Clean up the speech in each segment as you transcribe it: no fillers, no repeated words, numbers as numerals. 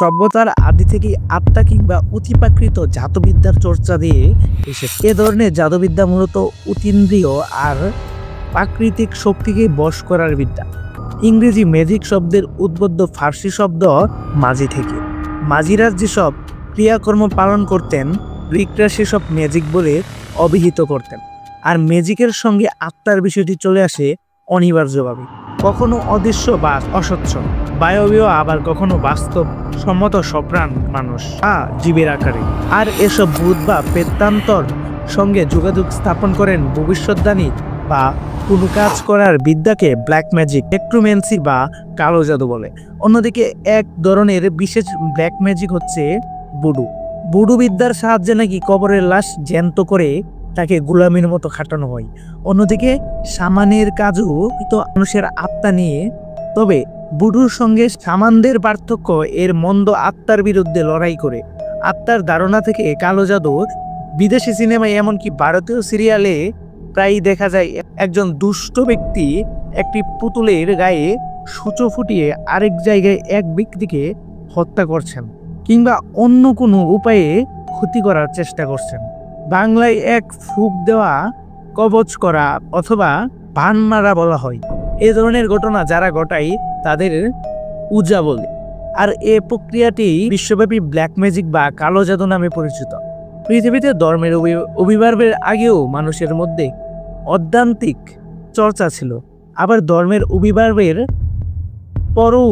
সভ্যতার আদি থেকেই আত্মা কিংবা অতিপ্রাকৃত জাদুবিদ্যার চর্চা দিয়ে এসেছে। এ ধরনের জাদুবিদ্যা মূলত অতীন্দ্রিয় আর প্রাকৃতিক শক্তিকে বশ করার বিদ্যা। ইংরেজি ম্যাজিক শব্দের উদ্বুদ্ধ ফার্সি শব্দ মাজি থেকে। মাজিরা যেসব ক্রিয়াকর্ম পালন করতেন, গ্রিকরা সেসব ম্যাজিক বলে অভিহিত করতেন। আর ম্যাজিকের সঙ্গে আত্মার বিষয়টি চলে আসে অনিবার্যভাবে, কখনো অদৃশ্য বা অস্বচ্ছ, বায়বীয়, আবার কখনো বাস্তব সম্মত সপ্রাণ মানুষ বা জীবের আকারে। আর এসব ভূত বা প্রেতান্তর সঙ্গে যোগাযোগ স্থাপন করেন ভবিষ্যৎবাণী বা কোনো কাজ করার বিদ্যাকে ব্ল্যাক ম্যাজিক, নেক্রোম্যান্সি বা কালো জাদু বলে। অন্যদিকে এক ধরনের বিশেষ ব্ল্যাক ম্যাজিক হচ্ছে ভুডু। ভুডু বিদ্যার সাহায্যে নাকি কবরের লাশ জ্যান্ত করে তাকে গোলামির মতো খাটানো হয়। অন্যদিকে শামানের কাজও তো মানুষের আত্মা নিয়ে। তবে ভুডুর সঙ্গে শামানদের পার্থক্য এর মন্দ আত্মার বিরুদ্ধে লড়াই করে। আত্মার ধারণা থেকে কালো জাদু বিদেশি সিনেমায় এমনকি ভারতীয় সিরিয়ালে প্রায়ই দেখা যায় একজন দুষ্ট ব্যক্তি একটি পুতুলের গায়ে সূচো ফুটিয়ে আরেক জায়গায় এক ব্যক্তিকে হত্যা করছেন কিংবা অন্য কোনো উপায়ে ক্ষতি করার চেষ্টা করছেন। বাংলায় এক ফুঁক দেওয়া, কবচ করা অথবা বান মারা বলা হয়। এ ধরনের ঘটনা যারা ঘটায় তাদের উজা বলে। আর এ প্রক্রিয়াটি বিশ্বব্যাপী ব্ল্যাক ম্যাজিক বা কালো জাদু নামে পরিচিত। পৃথিবীতে ধর্মের আবির্ভাবের আগেও মানুষের মধ্যে অধ্যাত্মিক চর্চা ছিল, আবার ধর্মের আবির্ভাবের পরও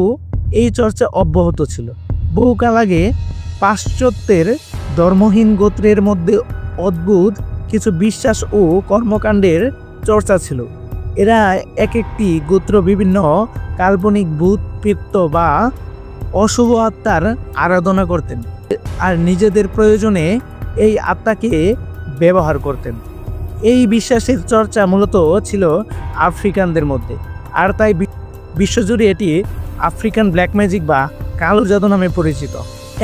এই চর্চা অব্যাহত ছিল। বহুকাল আগে পাশ্চাত্যের ধর্মহীন গোত্রের মধ্যে অদ্ভুত কিছু বিশ্বাস ও কর্মকাণ্ডের চর্চা ছিল। এরা এক একটি গোত্র বিভিন্ন কাল্পনিক ভূত, প্রেত বা অশুভ আত্মার আরাধনা করতেন আর নিজেদের প্রয়োজনে এই আত্মাকে ব্যবহার করতেন। এই বিশ্বাসের চর্চা মূলত ছিল আফ্রিকানদের মধ্যে, আর তাই বিশ্বজুড়ে এটি আফ্রিকান ব্ল্যাক ম্যাজিক বা কালো জাদু নামে পরিচিত।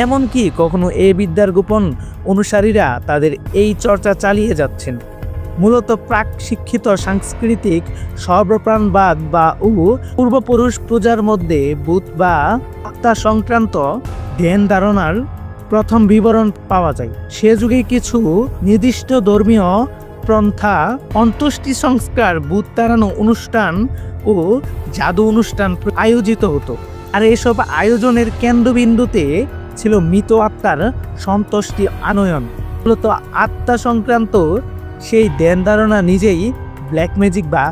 এমনকি কখনো এই বিদ্যার গোপন অনুসারীরা তাদের এই চর্চা চালিয়ে যাচ্ছেন। মূলত প্রাক শিক্ষিত সাংস্কৃতিক সর্বপ্রাণবাদ বা পূর্বপুরুষ পূজার মধ্যে ভূত বা আত্মা সংক্রান্ত ধ্যান ধারণার প্রথম বিবরণ পাওয়া যায়। সে যুগে কিছু নির্দিষ্ট ধর্মীয় পন্থা, অন্ত্যেষ্টি সংস্কার, ভূত তাড়ানো অনুষ্ঠান ও জাদু অনুষ্ঠান আয়োজিত হতো। আর এসব আয়োজনের কেন্দ্রবিন্দুতে ছিল মৃত আত্মার সন্তুষ্টি আনয়ন। মূলত আত্মা সংক্রান্ত সেই ধ্যান ধারণা নিজেই ব্ল্যাক ম্যাজিক বা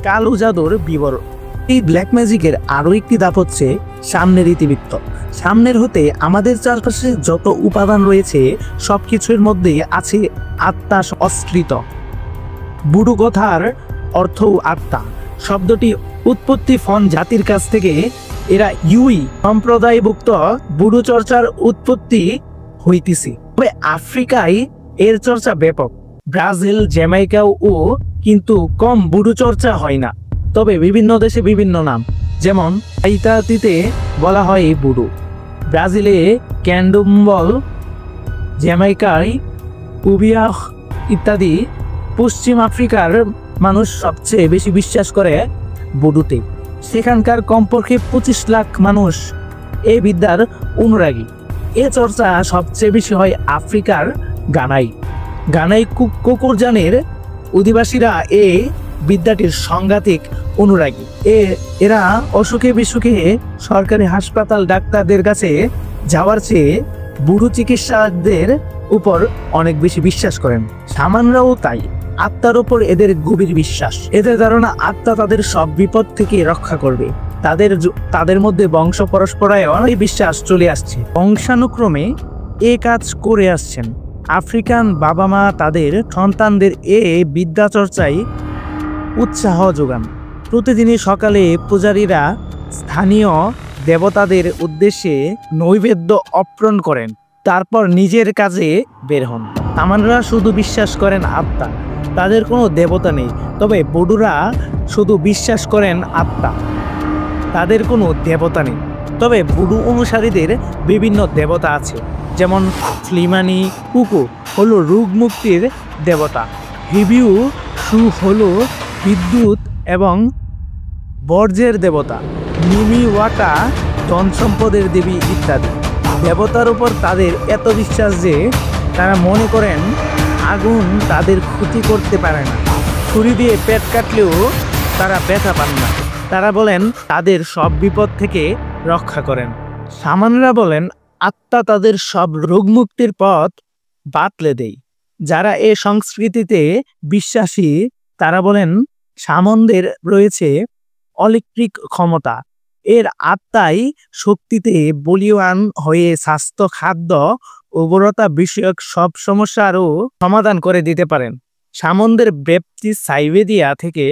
কালো জাদুর বিবরণ। এই ব্ল্যাক ম্যাজিকের আরও একটি ধাপ হচ্ছে সামনের ইতিবৃত্ত। সামনের হতে আমাদের চারপাশে যত উপাদান রয়েছে সবকিছুর মধ্যে আছে আত্মা অস্কৃত। বুডু কথার অর্থ আত্মা। শব্দটি উৎপত্তি ফন জাতির কাছ থেকে। এরা ইউই সম্প্রদায়ভুক্ত বুডু চর্চার উৎপত্তি হইতেছে। তবে আফ্রিকায় এর চর্চা ব্যাপক। ব্রাজিল, জ্যামাইকাও ও কিন্তু কম বুডু চর্চা হয় না। তবে বিভিন্ন দেশে বিভিন্ন নাম, যেমন হাইতিতে বলা হয় বুডু, ব্রাজিলে ক্যান্ডোম্বল, জ্যামাইকায় উবিয়াহ ইত্যাদি। পশ্চিম আফ্রিকার মানুষ সবচেয়ে বেশি বিশ্বাস করে বুডুতে। সেখানকার কমপক্ষে 25 লাখ মানুষ এই বিদ্যার অনুরাগী। এ চর্চা সবচেয়ে বেশি হয় আফ্রিকার গানাই কুকুরজানের অধিবাসীরা এই বিদ্যাটির সাংঘাতিক অনুরাগী। এরা অসুখে বিসুখে সরকারি হাসপাতাল ডাক্তারদের কাছে যাওয়ার চেয়ে বুড়ো চিকিৎসকদের উপর অনেক বেশি বিশ্বাস করেন। শামানরাও তাই। আত্মার উপর এদের গভীর বিশ্বাস। এদের ধারণা আত্মা তাদের সব বিপদ থেকে রক্ষা করবে। তাদের মধ্যে বংশ পরস্পরায়ণ এই বিশ্বাস চলে আসছে, বংশানুক্রমে এ কাজ করে আসছেন। আফ্রিকান বাবা মা তাদের সন্তানদের এ বিদ্যা চর্চায় উৎসাহ যোগান। প্রতিদিনই সকালে পূজারীরা স্থানীয় দেবতাদের উদ্দেশ্যে নৈবেদ্য অর্পণ করেন, তারপর নিজের কাজে বের হন। আমানরা শুধু বিশ্বাস করেন আত্মা, তাদের কোনো দেবতা নেই। তবে বুডুরা শুধু বিশ্বাস করেন আত্মা, তাদের কোনো দেবতা নেই। তবে বুডু অনুসারীদের বিভিন্ন দেবতা আছে, যেমন ফ্লিমানি কুকু হলো রোগ মুক্তির দেবতা, হিবিউ সু হলো বিদ্যুৎ এবং বর্জ্যের দেবতা, নিমি ওয়াটা ধন সম্পদের দেবী ইত্যাদি। দেবতার উপর তাদের এত বিশ্বাস যে তারা মনে করেন আগুন তাদের ক্ষতি করতে পারে না, ছুরি দিয়ে পেট কাটলেও তারা ব্যথা পান না। তারা বলেন তাদের সব বিপদ থেকে রক্ষা করেন। শামানরা বলেন আত্মা তাদের সব রোগমুক্তির পথ বাতলে দেয়। যারা এ সংস্কৃতিতে বিশ্বাসী তারা বলেন শামনদের রয়েছে অলৌকিক ক্ষমতা। এর আত্মাই শক্তিতে বলীয়ান হয়ে স্বাস্থ্য, খাদ্য, উর্বরতা বিষয়ক সব সমস্যারও সমাধান করে দিতে পারেন। শামনদের ব্যাপ্তি সাইবেরিয়া থেকে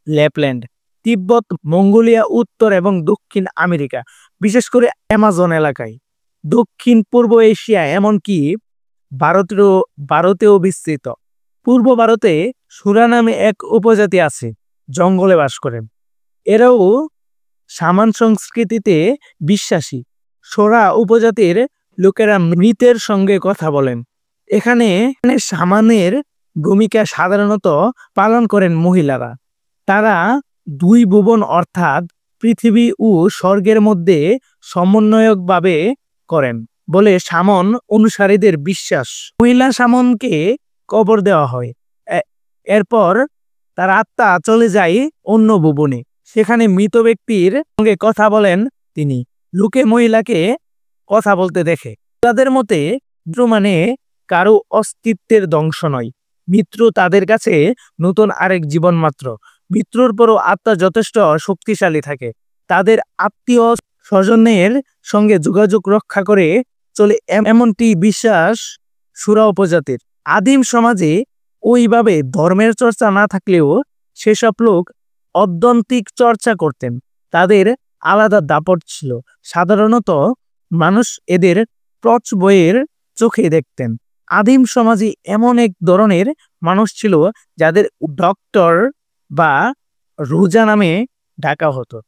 ল্যাপল্যান্ড, তিব্বত, মঙ্গোলিয়া, উত্তর এবং দক্ষিণ আমেরিকা, বিশেষ করে অ্যামাজন এলাকায়, দক্ষিণ পূর্ব এশিয়া, এমনকি ভারতেও বিস্তৃত। পূর্ব ভারতে সুরা নামে এক উপজাতি আছে, জঙ্গলে বাস করেন। এরাও শামান সংস্কৃতিতে বিশ্বাসী। সোরা উপজাতির লোকেরা মৃতের সঙ্গে কথা বলেন। এখানে শামানের ভূমিকা সাধারণত পালন করেন মহিলারা। তারা দুই ভুবন অর্থাৎ পৃথিবী ও স্বর্গের মধ্যে সমন্বয়কভাবে করেন বলে শামন অনুসারীদের বিশ্বাস। মহিলা শামনকে কবর দেওয়া হয়, এরপর তার আত্মা চলে যায় অন্য ভুবনে, সেখানে মৃত ব্যক্তির সঙ্গে কথা বলেন তিনি। লোকে মহিলাকে কথা বলতে দেখে। তাদের মতে মৃত্যু মানে কারো অস্তিত্বের ধ্বংস নয়, মৃত্যু তাদের কাছে নতুন আরেক জীবন মাত্র। মৃত্যুর পরও আত্মা যথেষ্ট শক্তিশালী থাকে, তাদের আত্মীয় স্বজনের সঙ্গে যোগাযোগ রক্ষা করে চলে, এমনটি বিশ্বাস সুরা উপজাতির। আদিম সমাজে ওইভাবে ধর্মের চর্চা না থাকলেও সেসব লোক অদ্যন্তিক চর্চা করতেন। তাদের আলাদা দাপট ছিল। সাধারণত মানুষ এদের টর্চ বইয়ের চোখে দেখতেন। আদিম সমাজে এমন এক ধরনের মানুষ ছিল যাদের ডক্টর বা রোজা নামে ডাকা হতো।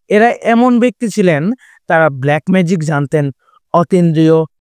এরা এমন ব্যক্তি ছিলেন, তারা ব্ল্যাক ম্যাজিক জানতেন, অতীন্দ্রিয়